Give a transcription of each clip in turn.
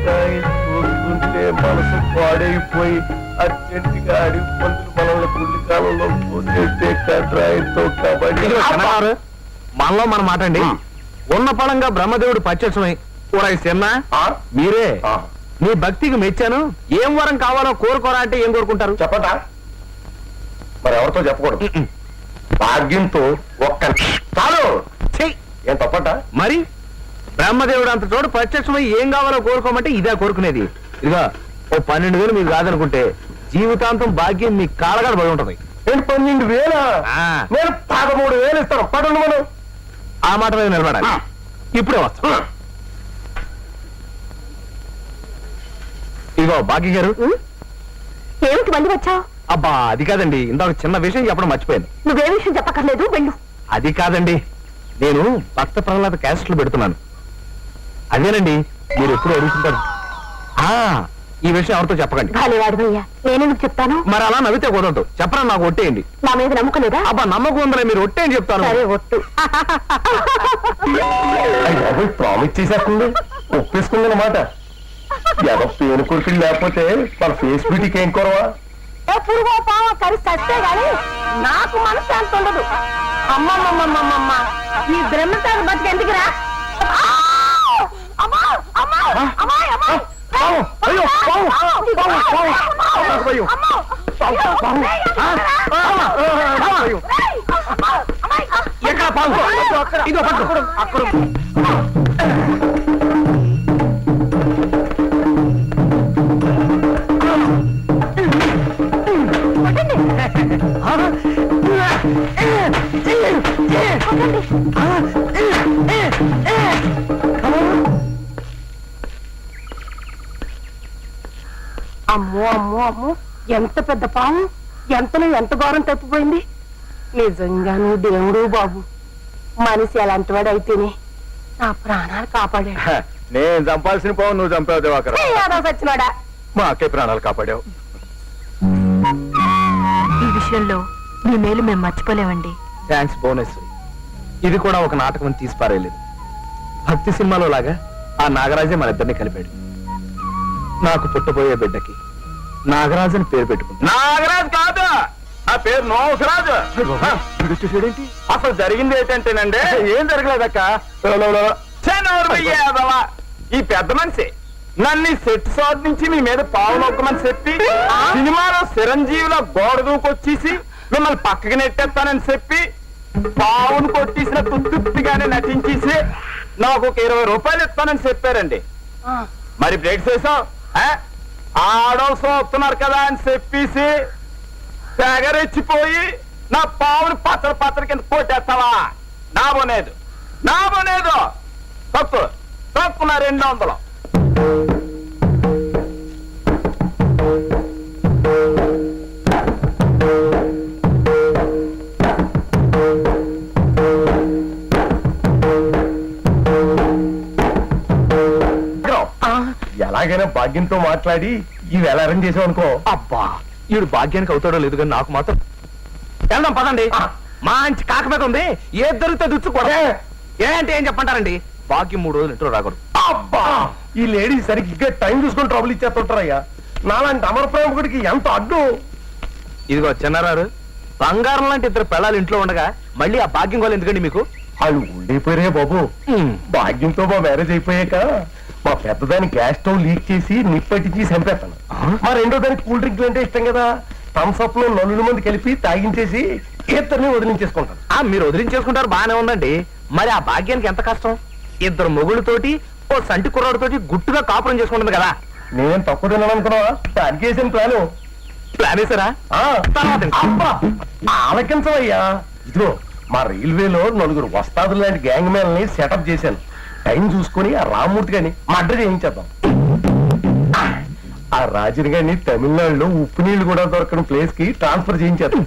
చూస్తుంటే మనసు పాడైపోయి అర్జెంటుగా అడిగి పంతులు మనల్ని పుల్లి కాలంలో పోసేస్తే కడ్రాయితో కబడ్డీ. మనలో మన మాట అండి. ఉన్న పడంగా బ్రహ్మదేవుడు పచ్చమై చిన్న మీరే మీ భక్తికి మెచ్చాను. ఏం వరం కావాలో కోరుకోరా అంటే ఏం కోరుకుంటారు చెప్పటా? మరి ఎవరితో చెప్పకూడదు. భాగ్యంతో ఒక్క చాలు. ఏం తప్పట? మరి బ్రహ్మదేవుడు అంత చోటు ప్రత్యక్షమై ఏం కావాలో కోరుకోమంటే ఇదే కోరుకునేది. ఇదిగా ఓ 12,000 మీకు కాదనుకుంటే జీవితాంతం భాగ్యం మీ కాళ్ళగాడు పడి ఉంటది. 12,000? నేను 13,000 ఇస్తాను. పడండి మనం. ఆ మాట మీద నిలబడాలి. ఇప్పుడే వస్తా. ఇదిగో భాగ్య గారు. ఏమిటి మళ్ళీ వచ్చావు? అబ్బా అది కాదండి, ఇందాక చిన్న విషయం చెప్పడం మర్చిపోయాను. నువ్వే విషయం చెప్పక్కర్లేదు, వెళ్ళు. అది కాదండి, నేను భక్త ప్రహ్లాద క్యాసెట్లు పెడుతున్నాను. అదేనండి మీరు ఎప్పుడు అడుగుతుంటారు. ఈ విషయం ఎవరితో చెప్పకండి. భాలేవాడివయ్యా, నేనెందుకు చెప్తాను? మరి అలా నవ్వితే కుదరదు. చెప్పరా, నాకు ఒట్టేయండి. నా మీద నమ్మకం లేదా? అబ్బా నమ్మకం ఉందరే, మీరు ఒట్టేయని చెప్తాను. సరే ఒట్టు. ప్రామిస్ చేసేస్తుంది, ఒప్పేసుకుందన్నమాట. ఎవరో పేరు కొడుకులు లేకపోతే మన ఫేస్ బ్యూటీకి ఏం కొరవా? పురుగో పావ కలిసి చస్తే గాని నాకు మనసు అంత ఉండదు. అమ్మమ్మమ్మమ్మమ్మ, ఈ బ్రహ్మచారి బతికి ఎందుకురా? ఎక్కడ పాము? ఇదో పట్టు. అక్కడ అమ్మో అమ్మో అమ్మో, ఎంత పెద్ద పాము! ఎంతలో ఎంత ఘోరం తప్పిపోయింది. నిజంగాను దేవుడు బాబు, మనిషి అలాంటి వాడు అయితేనే నా ప్రాణాలు కాపాడాడు. నేను చంపాల్సిన పావు నువ్వు చంపావు దివాకర్. సచ్చినాడా, మా అక్కే ప్రాణాలు కాపాడావు. ఈ విషయంలో మీ మేలు మేము మర్చిపోలేమండి. Thanks bonus. ఇది కూడా ఒక నాటకం తీసి పారేయలేదు. భక్తి సినిమాలో లాగా ఆ నాగరాజే మన ఇద్దరిని కలిపాడు. నాకు పుట్టబోయే బిడ్డకి నాగరాజు అని పేరు పెట్టుకుంది. నాగరాజు కాదు, ఆ పేరు నోసరాజు. అసలు జరిగింది ఏంటంటేనండి, ఏం జరగలేదక్క. ఈ పెద్ద మనిషి నన్ను సెట్ షాట్ నుంచి మీ మీద పావు నొక్కమని చెప్పి సినిమాలో చిరంజీవిలో గోడ దూకొచ్చేసి మిమ్మల్ని పక్కకి నెట్టేస్తానని చెప్పి పావును కొట్టేసిన తుత్తుగానే నటించేసి నాకు ఒక 20 రూపాయలు ఇస్తానని చెప్పారండి. మరి బ్రేక్ చేసాం, ఆడవసం వస్తున్నారు కదా అని చెప్పేసి తెగరెచ్చిపోయి నా పావుని పచ్చడి పచ్చడి కింద కొట్టేస్తావా? నా బోనేదు తప్పు నా 200. ఎలాగైనా భాగ్యంతో మాట్లాడి ఇవి ఎలా అరేంజ్ చేసావు అనుకో. అబ్బా ఈడు భాగ్యానికి అవుతాడో లేదు కానీ నాకు మాత్రం వెళ్దాం పదండి. మంచి కాక మీద ఉంది, ఏ దొరికితే దుచ్చుకోవడం. ఏంటి ఏం చెప్పంటారండి, భాగ్యం 3 రోజులు ఇంట్లో రాకూడదు. అబ్బా ఈ లేడీ సరిగ్గా టైం చూసుకొని ట్రబుల్ ఇచ్చేస్తుంటారయ్యా. నాలాంటి అమరప్రేమకుడికి ఎంత అడ్డు. ఇదిగో చిన్నారారు, బంగారం లాంటి 2 పిల్లలు ఇంట్లో ఉండగా మళ్ళీ ఆ భాగ్యం వాళ్ళు ఎందుకండి మీకు? వాళ్ళు ఉండిపోయారే బాబు. భాగ్యంతో మా మ్యారేజ్ అయిపోయాక మా పెద్దదాని గ్యాస్ స్టవ్ లీక్ చేసి నిప్పట్టించి చంపేస్తాను. మా రెండో దానికి కూల్ డ్రింక్లు అంటే ఇష్టం కదా, థమ్స్ అప్ లో 4 మంది కలిపి తాగించేసి ఇద్దరిని వదిలించేసుకుంటాను. మీరు వదిలించేసుకుంటారు బానే ఉందండి, మరి ఆ భాగ్యానికి ఎంత కష్టం? 2 మొగుళ్ళతోటి ఓ సంటి కుర్రాడితోటి గుట్టుగా కాపురం చేసుకుంటుంది కదా. నేను తప్పు తిన్నాను అనుకున్నావా? దానికి వేసిన ప్లాన్ వేసారా? అబ్బా ఆలకించవయ్యా. ఇదిగో మా రైల్వేలో 4 వస్తాదులు లాంటి గ్యాంగ్ మ్యాన్ని సెటప్ చేశాను. టైం చూసుకుని ఆ రామ్మూర్తి గారిని మర్డర్ చేయించేద్దాం. ఆ రాజుని గారిని తమిళనాడులో ఉప్పు నీళ్లు కూడా దొరకని ప్లేస్ కి ట్రాన్స్ఫర్ చేయించేద్దాం.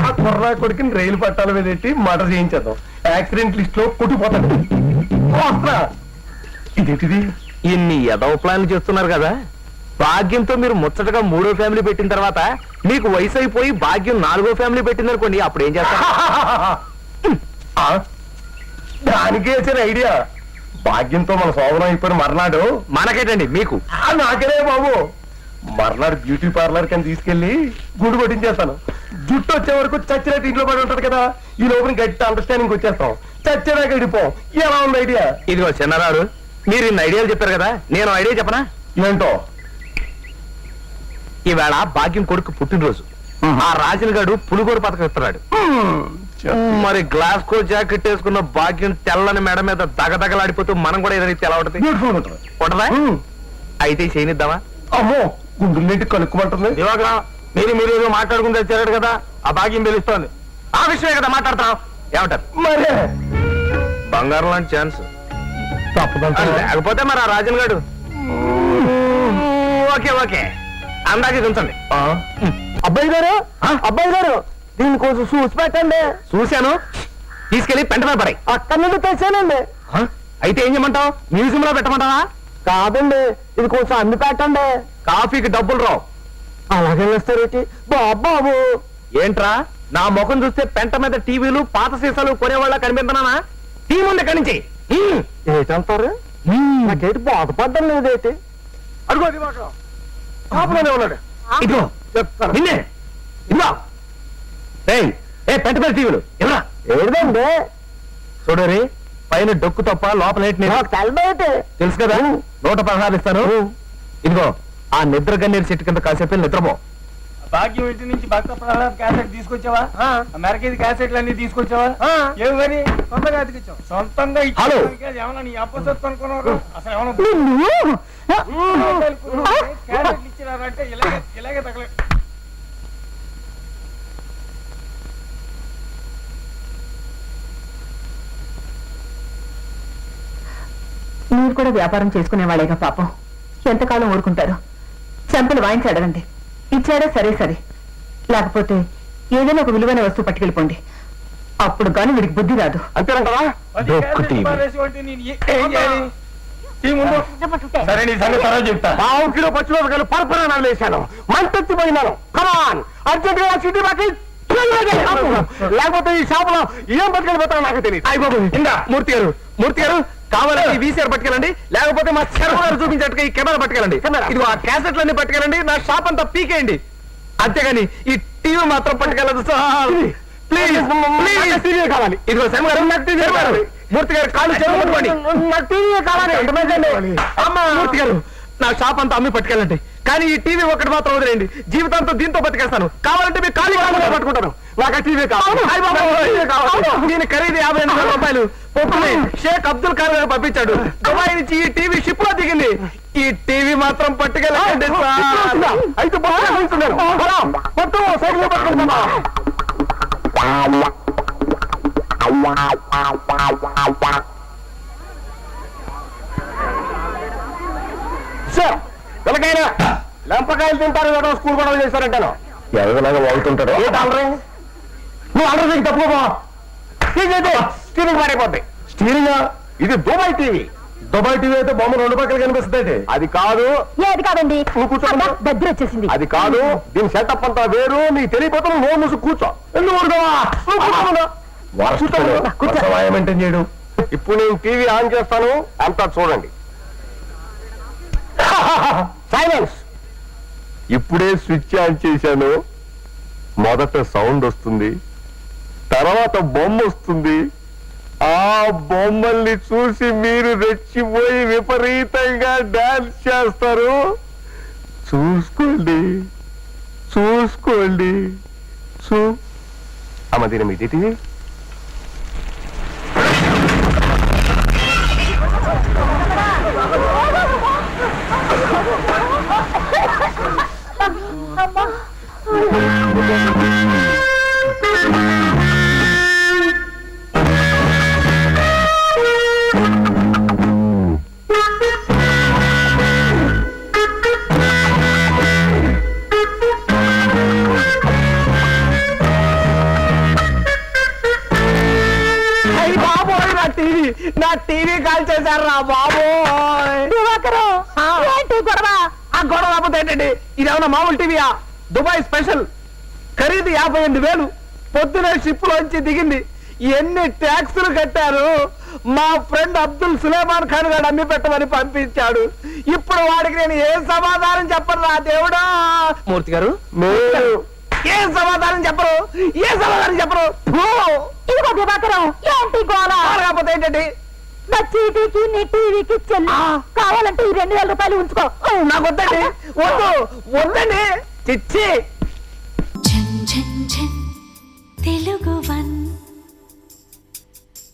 ఆ కుర్రా కొడుకుని రైలు పట్టాల మీద పెట్టి మర్డర్ చేయించేద్దాం. యాక్సిడెంట్ లిస్ట్ లో కొట్టుకుపోతాడు. ఇదేంటిది? ఇన్ని ఎదవ ప్లాన్లు చేస్తున్నారు కదా. భాగ్యంతో మీరు ముచ్చటగా 3వ ఫ్యామిలీ పెట్టిన తర్వాత మీకు వయసు అయిపోయి భాగ్యం 4వ ఫ్యామిలీ పెట్టింది అనుకోండి, అప్పుడు ఏం చేస్తారు? దానికి వేసిన ఐడియా భాగ్యంతో మన శోభనం అయిపోయిన మర్నాడు మనకేటండి మీకు నాకేనే బాబు మర్నాడు బ్యూటీ పార్లర్ కని తీసుకెళ్లి గుడి కొట్టించేస్తాను. జుట్టు వచ్చే వరకు చచ్చినట్టు ఇంట్లో పడి ఉంటది కదా, ఈ లోపల గట్టి అండర్స్టాండింగ్ వచ్చేస్తాం. చచ్చేదాకా గడిపోం. ఎలా ఉంది ఐడియా? ఇదిగో చిన్నరారు, మీరు ఇన్ని ఐడియాలు చెప్పారు కదా, నేను ఐడియా చెప్పనా? ఏంటో? ఈవేళ భాగ్యం కొడుకు పుట్టినరోజు. ఆ రాజుల గారు పులిగోరు పథకం ఇస్తున్నాడు. మరి గ్లాస్ కో జాకెట్ వేసుకున్న భాగ్యం తెల్లని మెడ మీద దగదగలాడిపోతూ మనం కూడా ఏదైతే ఎలా ఉంటది? బ్యూటిఫుల్ ఉంటుంది. ఉంటదా? అయితే చేయనిద్దామా? అమ్మో గుండెల్లేంటి కలుక్కుమంటుంది. దివాకరా, మీరు ఏదో మాట్లాడుకుని తెచ్చారు కదా, ఆ భాగ్యం పిలుస్తోంది. ఆ విషయమే కదా మాట్లాడతాం. ఏమంటారు? మరే బంగారం లాంటి ఛాన్స్ తప్పదంట. లేకపోతే మరి ఆ రాజన్ గారు ఓకే ఓకే అందాకే ఉంచండి. అబ్బాయి గారు, అబ్బాయి గారు, దీన్ని కొంచెం చూసి పెట్టండి. చూశాను, తీసుకెళ్లి పెంట మీద పడాయి. అక్కడి నుండి తెచ్చానండి. అయితే ఏం చేయమంటావు? మ్యూజియం లో పెట్టమంటావా? కాదండి, ఇది కొంచెం అమ్మి పెట్టండి. కాఫీకి డబ్బులు రావు. అలాగే వేస్తారేంటి బాబు? ఏంట్రా, నా ముఖం చూస్తే పెంట మీద టీవీలు పాత సీసాలు కొనేవాళ్ళ కనిపిస్తున్నానా? టీ ముందు ఎక్కడి నుంచి ఏంటంటారు? నాకేంటి బాధపడ్డం లేదేంటి? అడుగు అది మాట షాపులోనే ఉన్నాడు. ఇదిగో చెప్తాను. నిన్నే ఇదిగో. ఏయ్, ఏ పెంట మీద టీవీలు ఎవరా? ఏదండి చూడరి, పైన డొక్కు తప్ప లోపల ఏంటి నీకు తెల్లబేటి తెలుసు కదా? 116 ఇస్తాను. ఇదిగో, ఆ నిద్ర గన్నేరు చెట్టు కింద కాసేపు నిద్రపో. భాగ్యం ఇంటి నుంచి భక్త ప్రహ్లాద్ క్యాసెట్ తీసుకొచ్చావా? అమెరికా క్యాసెట్లు అన్ని తీసుకొచ్చావా? ఏమి మరి సొంతంగా అతికిచ్చావు? సొంతంగా హలో. ఏమన్నా నీ అప్పసొత్తు అనుకున్నారు? అసలు ఏమన్నా క్యాసెట్లు ఇచ్చినారంటే ఇలాగే తగలే. మీరు కూడా వ్యాపారం చేసుకునేవాళ్ళేగా పాపం, ఎంతకాలం ఊరుకుంటారు? చెంపలు వాయించి అడగండి. ఇచ్చారా సరే సరే, లేకపోతే ఏదైనా ఒక విలువైన వస్తువు పట్టుకెళ్ళిపోండి. అప్పుడు గాని వీడికి బుద్ధి రాదు. అంతేనంటావా? పది డొక్కు క్యాసెట్లు టీవీ. పారేసి ఉంటే నేను ఏం చేయాలి? ఈ ముందు సరే నీ సంగతి తర్వాత చెప్తా. పావు కిలో పచ్చిమిరపకాయలు పరపరాలు వేశాను, మంటెత్తిపోయినాను. కమాన్, అర్జెంట్ గా సిటీ బాకి లేకపోతే ఈ షాపులో ఏం పట్టుకెళ్ళిపోతారో నాకు తెలియదు. ఇందా మూర్తి గారు కావాలంటే వీసీఆర్ పట్టుకెళ్ళండి, లేకపోతే మా శర్మ గారు చూపించేట్టుగా ఈ కెమెరా పట్టుకెళ్ళండి. ఇది ఆ క్యాసెట్లన్నీ పట్టుకెళ్ళండి, నా షాప్ అంతా పీకేయండి. అంతేగాని ఈ టీవీ మాత్రం పట్టుకెళ్ళదు సార్. ప్లీజ్ టీవీ కావాలి. ఇదిగో శర్మ గారు, నాకు టీవీ కావాలి. మూర్తి గారు కాళ్ళు చెరువుకోండి, నాకు టీవీ కావాలి. మూర్తి గారు, నా షాప్ అంతా అమ్మి పట్టుకెళ్ళండి, కానీ ఈ టీవీ ఒకటి మాత్రం వదిలేండి. జీవితంతో దీంతో బతికేస్తాను. కావాలంటే మీ ఖాళీ పట్టుకుంటాను. నాకు ఆ టీవీ కావాలి. దీని ఖరీదు 58,000 రూపాయలు. పొప్పుని షేక్ అబ్దుల్ ఖాన్ గారు పంపించాడు. దుబాయ్ నుంచి ఈ టీవీ షిప్ లో దిగింది. ఈ టీవీ మాత్రం పట్టుకెళ్ళండి. అయితే పిల్లకైనా లంపకాయలు తింటారు కదా, స్కూల్ గొడవ చేశారంటాను. ఎవరిలాగా వాగుతుంటాడు. నువ్వు అందరూ తప్పుకో, స్టీరింగ్ మారిపోద్ది. స్టీరింగ్ ఇది దుబాయ్ టీవీ. దుబాయ్ టీవీ అయితే బొమ్మ రెండు పక్కలు కనిపిస్తుంది. అది కాదు, ఏది కాదండి, దగ్గర వచ్చేసింది. అది కాదు, దీని సెటప్ అంతా వేరు. నీకు తెలియపోతే నువ్వు మూసు కూర్చో. ఎందుకు మెయింటైన్ చేయడం. ఇప్పుడు నేను టీవీ ఆన్ చేస్తాను, అంతా చూడండి. సైలెన్స్. ఇప్పుడే స్విచ్ ఆన్ చేశాను. మొదట సౌండ్ వస్తుంది, తర్వాత బొమ్మ వస్తుంది. ఆ బొమ్మల్ని చూసి మీరు రెచ్చిపోయి విపరీతంగా డాన్స్ చేస్తారు. చూసుకోండి అమ్మ దీని మీద టీవీ. నా టీవీ కాల్ చేశారు రా బాబోయ్. ఆ గొడవ కాకపోతే ఏంటండి, ఇదేమన్నా మామూలు టీవీయా? దుబాయ్ స్పెషల్, ఖరీదు 58,000. పొద్దునే షిప్ లోంచి దిగింది. ఎన్ని ట్యాక్సులు కట్టారు. మా ఫ్రెండ్ అబ్దుల్ సులేమాన్ ఖాన్ గారు అమ్మి పెట్టమని పంపించాడు. ఇప్పుడు వాడికి నేను ఏం సమాధానం చెప్పను రా దేవుడా. మూర్తి గారు మీరు ఏం సమాధానం చెప్పరు, ఏం సమాధానం చెప్పరు. ఇదిగో దివాకరం, ఏంటి గోళ? కాకపోతే ఏంటండి, నా చీటీకి నీ టీవీకి చెల్లి కావాలంటే ఈ 2000 రూపాయలు ఉంచుకో. నాకు వద్దండి, వద్దు వద్దండి, చిచ్చి. ఝన్ ఝన్ ఝన్ తెలుగు వన్